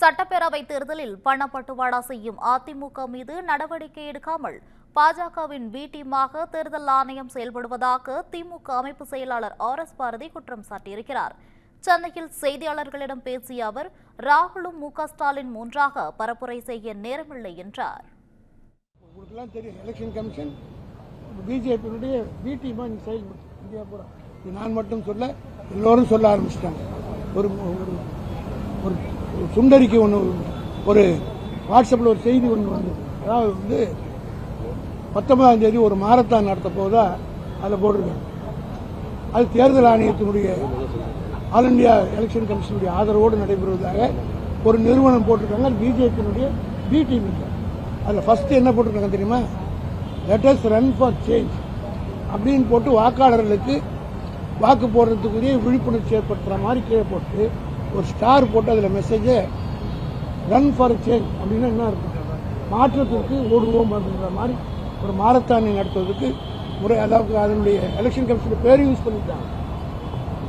சட்டப்பேரவை தேர்தலில் பணப்பட்டுவாடா செய்யும் அதிமுக மீது நடவடிக்கை எடுக்காமல் பாஜகவின் பி டீமாக தேர்தல் ஆணையம் செயல்படுவதாக திமுக அமைப்பு செயலாளர் RS பாரதி குற்றம் சாட்டியிருக்கிறார். சென்னையில் செய்தியாளர்களிடம் பேசிய அவர், ராகுலும் மு க ஸ்டாலின் மூன்றாக பரப்புரை செய்ய நேரமில்லை என்றார். நான் மட்டும் சொல்ல, எல்லோரும் சொல்ல ஆரம்பிச்சிட்டாங்க. ஒரு சுண்டரிக்கு ஒன்று, ஒரு வாட்ஸ்அப்பில் ஒரு செய்தி ஒன்று வந்தது. அதாவது 19ஆம் தேதி ஒரு மாரத்தான் நடத்த போதா அதில் போட்டிருக்காங்க. அது தேர்தல் ஆணையத்தினுடைய ஆல் இண்டியா எலெக்ஷன் கமிஷனுடைய ஆதரவோடு நடைபெறுவதாக ஒரு நிறுவனம் போட்டிருக்காங்க. பிஜேபியினுடைய பி டீம். அதில் ஃபர்ஸ்ட் என்ன போட்டிருக்காங்க தெரியுமா? Let us run for change அப்படின்னு போட்டு வாக்காளர்களுக்கு வாக்கு போடுறதுக்குரிய விழிப்புணர்ச்சி ஏற்படுத்துற மாதிரி கீழே போட்டு ஒரு ஸ்டார் போட்டு அதில் மெசேஜ் ரன் ஃபார் சேஞ்ச் அப்படின்னா என்ன இருக்கும்? மாற்றத்திற்கு ஓடுவோம் அப்படின்ற மாதிரி ஒரு மாரத்தானை நடத்துவதற்கு முறை, அதாவது அதனுடைய எலெக்ஷன் கமிஷன் பேர் யூஸ் பண்ணிட்டாங்க.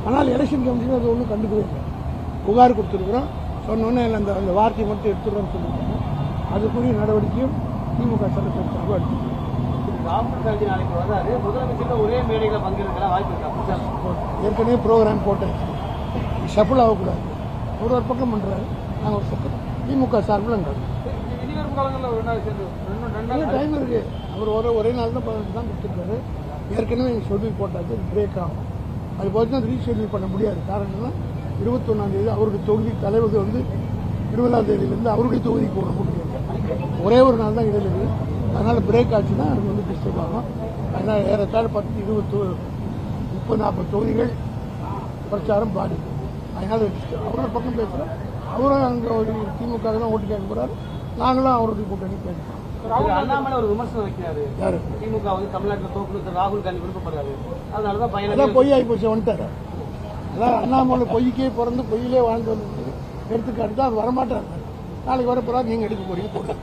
ஆனால் எலெக்ஷன் கமிஷன் அது ஒன்றும் கண்டுக்கவே இல்லை. புகார் கொடுத்துருக்குறோம், சொன்னோன்னே அந்த வார்த்தையை மட்டும் எடுத்துடுறோம்னு சொல்லியிருக்காங்க. அதுக்குரிய நடவடிக்கையும் திமுக சட்டத்திற்காக எடுத்துருக்கோம். ராகுல் காந்தி நாளைக்கு வராது, முதலமைச்சர் ஒரே மேடையில் பங்கேற்கலாம் வாய்ப்பு இருக்கா? ஏற்கனவே ப்ரோக்ராம் போட்டேன், ஷஃபிள் ஆகக்கூடாது. ஒரு பக்கம் பண்ணுறாரு, நாங்கள் ஒரு பக்கம் திமுக சார்பில் டைம் இருக்கு. அவர் ஒரே நாள் தான் கொடுத்துருக்காரு. ஏற்கனவே ஷெட்யூல் போட்டாச்சு, பிரேக் ஆகும். அது போது தான் ரீஷெட்யூல் பண்ண முடியாது. காரணம்னா 21ஆம் தேதி அவருடைய தொகுதி தலைவர் 20ஆம் தேதியிலேருந்து அவருடைய தொகுதிக்கு போட்டுருக்காங்க. ஒரே ஒரு நாள் தான் இடையில இருக்குது. அதனால் பிரேக் ஆச்சுன்னா அது டிஸ்டர்ப் ஆகும். அதனால் ஏறத்தாழ 10, 20, 30, 40 தொகுதிகள் பிரச்சாரம் பாதிக்கும். அதனால் அவரோட பக்கம் பேசுகிறோம். அவரும் அங்கே ஒரு திமுக தான் ஓட்டு கேட்க போகிறாரு. நாங்களும் அவருடைய கூட்டணி பேசுகிறோம். அண்ணாமலை ஒரு விமர்சனம் வைக்கிறாரு, திமுக தமிழ்நாட்டில் தோற்று ராகுல் காந்தி விருப்பப்படுறாரு. அதனாலதான் பையன் பொய் ஆகி போச்சு வந்துட்டாரு. அதாவது அண்ணாமலை பொய்க்கே பிறந்து பொய்யிலே வாழ்ந்து வந்து எடுத்துக்காட்டு தான். அது வரமாட்டாரு. நாளைக்கு வர போறாரு, நீங்க எடுக்க போறீங்க போட்டு